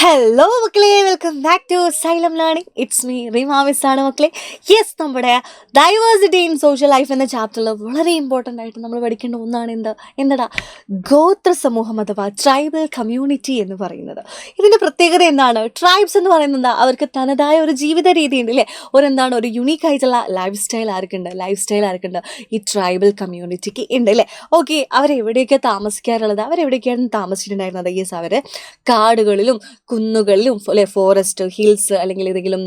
Hello മക്കളെ, welcome back to Xylem learning. It's me Reema miss ആണ് മക്കളെ. യെസ്, നമ്മുടെ ഡൈവേഴ്സിറ്റി ഇൻ സോഷ്യൽ ലൈഫ് എന്ന ചാപ്റ്ററിൽ വളരെ ഇമ്പോർട്ടൻ്റ് ആയിട്ട് നമ്മൾ പഠിക്കേണ്ട ഒന്നാണ് എന്താ ഗോത്ര സമൂഹം അഥവാ ട്രൈബൽ കമ്മ്യൂണിറ്റി എന്ന് പറയുന്നത്. ഇതിൻ്റെ പ്രത്യേകത എന്താണ്? ട്രൈബ്സ് എന്ന് പറയുന്നത് എന്താ, അവർക്ക് തനതായ ഒരു ജീവിത രീതി ഉണ്ട് അല്ലേ, ഒരു യുണീക്ക് ആയിട്ടുള്ള ലൈഫ് സ്റ്റൈൽ ആർക്കുണ്ട് ഈ ട്രൈബൽ കമ്മ്യൂണിറ്റിക്ക് ഉണ്ട് അല്ലേ. ഓക്കെ, അവരെവിടെയൊക്കെ താമസിക്കാറുള്ളത്, അവരെവിടെയൊക്കെയാണ് താമസിച്ചിട്ടുണ്ടായിരുന്നത്? യെസ്, അവർ കാടുകളിലും കുന്നുകളിലും അല്ലെ, ഫോറസ്റ്റ്, ഹിൽസ്, അല്ലെങ്കിൽ ഏതെങ്കിലും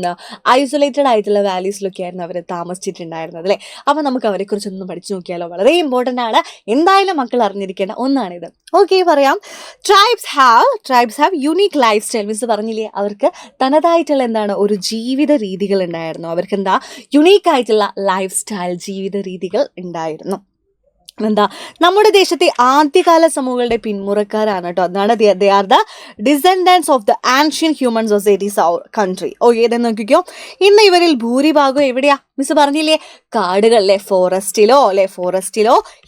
ഐസൊലേറ്റഡ് ആയിട്ടുള്ള വാലീസിലൊക്കെ ആയിരുന്നു അവർ താമസിച്ചിട്ടുണ്ടായിരുന്നത് അല്ലേ. അപ്പോൾ നമുക്ക് അവരെക്കുറിച്ചൊന്നും പഠിച്ചു നോക്കിയാലോ. വളരെ ഇമ്പോർട്ടൻ്റ് ആണ്, എന്തായാലും മക്കൾ അറിഞ്ഞിരിക്കേണ്ട ഒന്നാണിത്. ഓക്കെ, പറയാം. Tribes have unique life style. Miss പറഞ്ഞില്ലേ, അവർക്ക് തനതായിട്ടുള്ള ഒരു ജീവിത രീതികൾ ഉണ്ടായിരുന്നു. അവർക്ക് യുണീക്ക് ആയിട്ടുള്ള ലൈഫ് സ്റ്റൈൽ, ജീവിത രീതികൾ ഉണ്ടായിരുന്നു. നമ്മുടെ ദേശത്തെ ആദ്യകാല സമൂഹങ്ങളുടെ പിന്മുറക്കാരാണ് കേട്ടോ. അതാണ് they are the descendants of the ancient human societies our country. ഓ, ഏതെന്ന് നോക്കിക്കോ. ഇന്ന് ഇവരിൽ ഭൂരിഭാഗം എവിടെയാ? മിസ് പറഞ്ഞില്ലേ, കാടുകളിലെ ഫോറസ്റ്റിലോ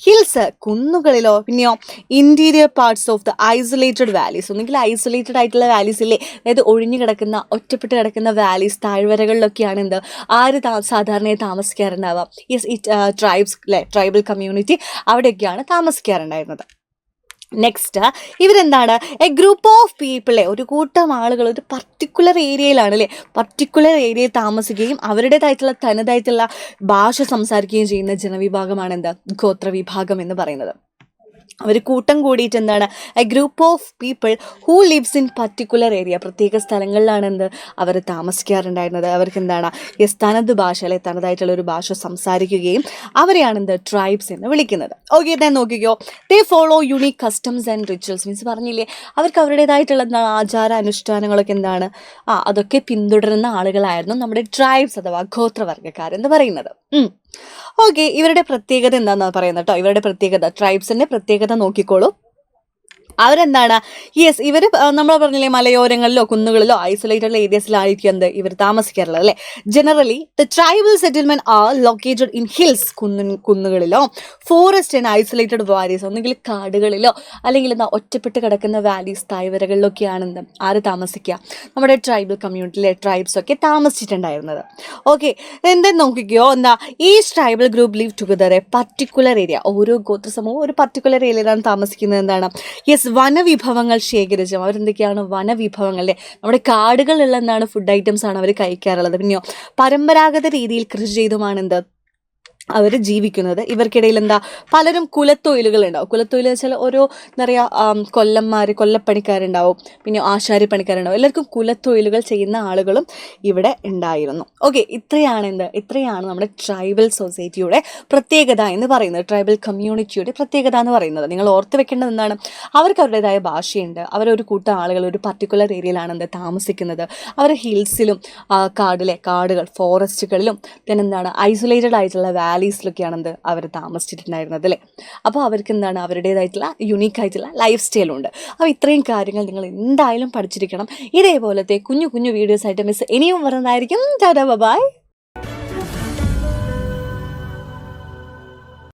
ഹിൽസ്, കുന്നുകളിലോ, പിന്നെയോ interior parts of the isolated valleys. ഒന്നെങ്കിൽ ഐസൊലേറ്റഡ് ആയിട്ടുള്ള വാലീസ് ഇല്ലേ, അതായത് ഒറ്റപ്പെട്ട് കിടക്കുന്ന വാലീസ്, താഴ്വരകളിലൊക്കെയാണ് സാധാരണയായി താമസിക്കാറുണ്ടാവുക. യെസ്, ഈ ട്രൈബൽ കമ്മ്യൂണിറ്റി അവിടെയൊക്കെയാണ് താമസിക്കാറുണ്ടായിരുന്നത്. നെക്സ്റ്റ്, ഇവരെന്താണ്? എ ഗ്രൂപ്പ് ഓഫ് പീപ്പിളെ, ഒരു കൂട്ടം ആളുകൾ ഒരു പർട്ടിക്കുലർ ഏരിയയിൽ താമസിക്കുകയും അവരുടേതായിട്ടുള്ള തനതായിട്ടുള്ള ഭാഷ സംസാരിക്കുകയും ചെയ്യുന്ന ജനവിഭാഗമാണ് ഗോത്രവിഭാഗം എന്ന് പറയുന്നത്. അവർ കൂട്ടം കൂടിയിട്ട് A group of people who lives in particular area, പ്രത്യേക സ്ഥലങ്ങളിലാണ് അവർ താമസിക്കാറുണ്ടായിരുന്നത്. അവർക്ക് തനത് ഭാഷ തനതായിട്ടുള്ള ഒരു ഭാഷ സംസാരിക്കുകയും അവരെയാണ് ട്രൈബ്സ് എന്ന് വിളിക്കുന്നത്. ഓക്കെ, ഞാൻ നോക്കിക്കോ. ദേ follow unique customs and rituals. Means പറഞ്ഞില്ലേ, അവർക്ക് അവരുടേതായിട്ടുള്ള ആചാര അനുഷ്ഠാനങ്ങളൊക്കെ അതൊക്കെ പിന്തുടരുന്ന ആളുകളായിരുന്നു നമ്മുടെ ട്രൈബ്സ് അഥവാ ഗോത്രവർഗ്ഗക്കാരെന്ന് പറയുന്നത്. ഓക്കെ, ഇവരുടെ പ്രത്യേകത എന്താണെന്ന് പറയുന്നത് കേട്ടോ. ഇവരുടെ പ്രത്യേകത, ട്രൈബ്സിന്റെ പ്രത്യേകത നോക്കിക്കോളൂ. അവരെന്താണ്? യെസ്, ഇവർ നമ്മൾ പറഞ്ഞില്ലേ, മലയോരങ്ങളിലോ കുന്നുകളിലോ ഐസൊലേറ്റഡ് ഏരിയസിലായിരിക്കും ഇവർ താമസിക്കാറുള്ളത് അല്ലേ. Generally the tribal settlement are located in hills, കുന്നുകളിലോ, ഫോറസ്റ്റ് ആൻഡ് ഐസൊലേറ്റഡ് വാലീസ്, ഒന്നുകിൽ കാടുകളിലോ അല്ലെങ്കിൽ ഒറ്റപ്പെട്ട് കിടക്കുന്ന വാലീസ്, താഴ്വരകളിലൊക്കെയാണ് ആര് താമസിക്കുക? നമ്മുടെ ട്രൈബൽ കമ്മ്യൂണിറ്റിയിലെ ട്രൈബ്സ് ഒക്കെ താമസിച്ചിട്ടുണ്ടായിരുന്നത്. ഓക്കെ, എന്താ നോക്കിക്കോ. Each tribal group live together A particular area. ഓരോ ഗോത്രസമൂഹം ഒരു പർട്ടിക്കുലർ ഏരിയയിലാണ് താമസിക്കുന്നത്. യെസ്, വനവിഭവങ്ങൾ ശേഖരിച്ചും. അവരെന്തൊക്കെയാണ്? വനവിഭവങ്ങൾ അല്ലേ, നമ്മുടെ കാടുകളിലുള്ള ഫുഡ് ഐറ്റംസ് ആണ് അവർ കഴിക്കാറുള്ളത്. പിന്നെയോ പരമ്പരാഗത രീതിയിൽ കൃഷി ചെയ്തുമാണ് അവർ ജീവിക്കുന്നത്. ഇവർക്കിടയിൽ പലരും കുലത്തൊഴിലുകൾ ഉണ്ടാവും. കുലത്തൊഴിൽ വെച്ചാൽ ഓരോ കൊല്ലപ്പണിക്കാരുണ്ടാവും, പിന്നെ ആശാരി പണിക്കാരുണ്ടാവും. എല്ലാവർക്കും കുലത്തൊഴിലുകൾ ചെയ്യുന്ന ആളുകളും ഇവിടെ ഉണ്ടായിരുന്നു. ഓക്കെ, ഇത്രയാണ് നമ്മുടെ ട്രൈബൽ സൊസൈറ്റിയുടെ പ്രത്യേകത എന്ന് പറയുന്നത്, ട്രൈബൽ കമ്മ്യൂണിറ്റിയുടെ പ്രത്യേകത എന്ന് പറയുന്നത്. നിങ്ങൾ ഓർത്ത് വെക്കേണ്ടത് എന്താണ്? അവർക്ക് അവരുടേതായ ഭാഷയുണ്ട്. അവരൊരു കൂട്ടം ആളുകൾ ഒരു പർട്ടിക്കുലർ ഏരിയയിലാണ് താമസിക്കുന്നത്. അവർ ഹിൽസിലും കാടുകൾ, ഫോറസ്റ്റുകളിലും പിന്നെ ഐസൊലേറ്റഡ് ആയിട്ടുള്ള വാലീസിലൊക്കെയാണ് അവർ താമസിച്ചിട്ടുണ്ടായിരുന്നത് അല്ലേ. അപ്പോൾ അവർക്ക് അവരുടേതായിട്ടുള്ള യുണീക്ക് ആയിട്ടുള്ള ലൈഫ് സ്റ്റൈലുണ്ട്. അപ്പോൾ ഇത്രയും കാര്യങ്ങൾ നിങ്ങൾ എന്തായാലും പഠിച്ചിരിക്കണം. ഇതേപോലത്തെ കുഞ്ഞു വീഡിയോസ് ആയിട്ട് മിസ് ഇനിയും വരുന്നതായിരിക്കും. ടാറ്റാ, ബൈ.